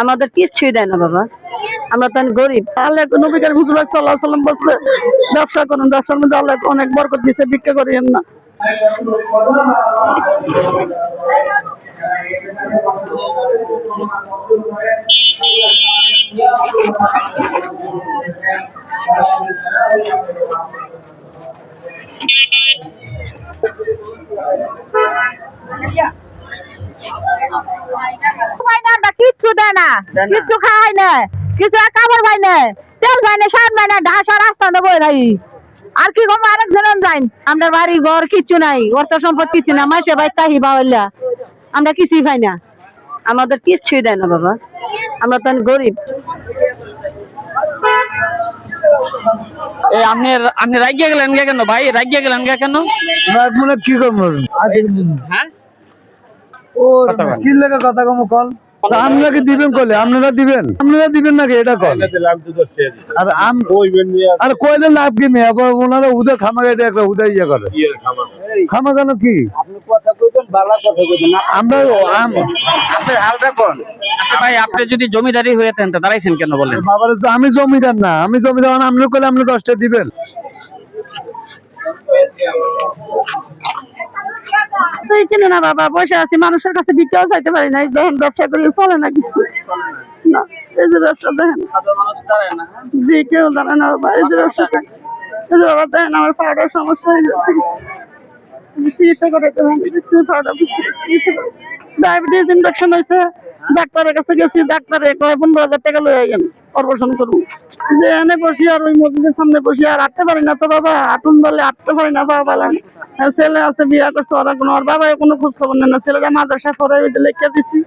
আমাদের কিচ্ছুই দেয় না বাবা, আমরা তো গরিব। আল্লাহ নবীকার হুজুর সাল্লাল্লাহু আলাইহি ওয়াসাল্লাম বলছে ব্যবসা করুন, ব্যবসার মধ্যে আল্লাহ অনেক বরকত দিয়েছে, ভিক্ষা করিয়েন না। কিচ্ছু দেয় না, কিচ্ছু খাওয়াই না, কিছু কাপড় পাই না, তেল পাই না, সার পাই না, ঢাসা রাস্তা নেবো ভাই। আর কি করবো, আরেক ধরন যাই, আমরা বাড়ি ঘর কিচ্ছু নাই, অর্থ সম্পদ কিছু না, মাসে ভাই তাহি বাউল্লা, আমরা কিছুই পাই না। আমাদের কিচ্ছুই দেয় না বাবা, আমরা তো গরিব। আপনি রাগিয়ে গেলেন কেন ভাই? রাগিয়ে গেলেন কেন? কি করবো? হ্যাঁ, কি লেগে কথা কম কল? আপনাকে দিবেন কলে, আপনারা দিবেন নাকি এটা কল? আর কইলে লাভ কি মেয়ে? ওনারা উদয় খামাকে একটা উদয় ইয়ে করে খামা কেন কি? আমরা ভাই আপনি যদি জমিদারি হয়ে থাকেন দাঁড়াইছেন কেন বলেন? বাবার আমি জমিদার না, আমি জমিদার আপনি কইলে আপনি 10টা দিবেন। কিনে না বাবা, বসে আছি, মানুষের কাছে ভিক্ষাও চাইতে পারি না। দেখেন ব্যবসা করে চলে না কিছু না, এই যে ব্যবসা দেখেন, জি কেউ জানে না বাবা। এই যে ব্যবসা বাবা দেখেন, আমার পাউডার সমস্যা হয়ে যাচ্ছে, চিকিৎসা করাইতে ডায়াবেটিস ইনফেকশন হয়েছে, ডাক্তারের কাছে গেছি, ডাক্তারে 15,000 টাকা লয়ে গেল অপারেশন করবো। যে এনে বসি আর ওই মসজিদের সামনে বসি, আর হাঁটতে পারি না তো বাবা, হাঁটুন বলে হাঁটতে পারি না, বাবা বলেন। ছেলে আছে, বিয়ে করছে, ওরা কোনো, ওর বাবা কোনো খোঁজ খবর নেই না। ছেলেটা মাদ্রাসা পড়ে ওইটা লেখা দিছি,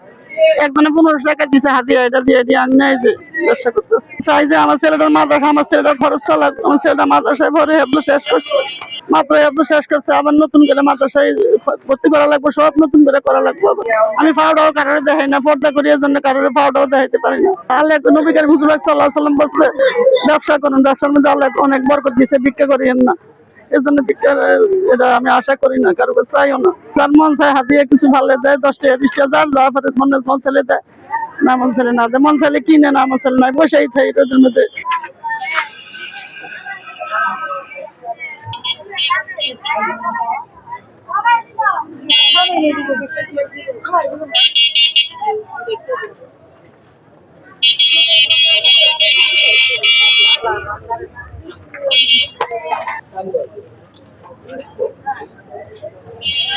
একজনে 1500 টাকা দিছে হাতিয়া, এটা দিয়ে আনে যে ব্যবসা করতেছি। চাই যে আমার ছেলেটার মাদ্রাসা, আমার ছেলেটার খরচ চালাক। আমার ছেলেটা মাদ্রাসায় ভরে হেফজ শেষ করছে, মাত্র হেফজ শেষ করছে, আবার নতুন করে মাদ্রাসায় ভর্তি করা লাগবে, সব নতুন করে করা লাগবে। আমি পাউডার কারোর দেখাই না, পর্দা করি, এর জন্য কারোর পাউডার দেখাইতে পারি না। আল্লাহ নবীকার হুজুর সাল্লাল্লাহু আলাইহি ওয়াসাল্লাম বলছে ব্যবসা করুন, ব্যবসার মধ্যে আল্লাহ অনেক বরকত দিয়েছে, ভিক্ষা করিয়েন না। এর জন্য ভিক্ষা এটা আমি আশা করি না, কারো কাছে চাইও না। যার মন চায় হাতিয়ে কিছু ভালো দেয়, 10 টাকা 20 টাকা, যার যা পারে মন ছেলে দেয়, না মন ছেলে না দেয়। মন ছেলে কিনে না, মন ছেলে নাই, বসেই থাই রোদের মধ্যে।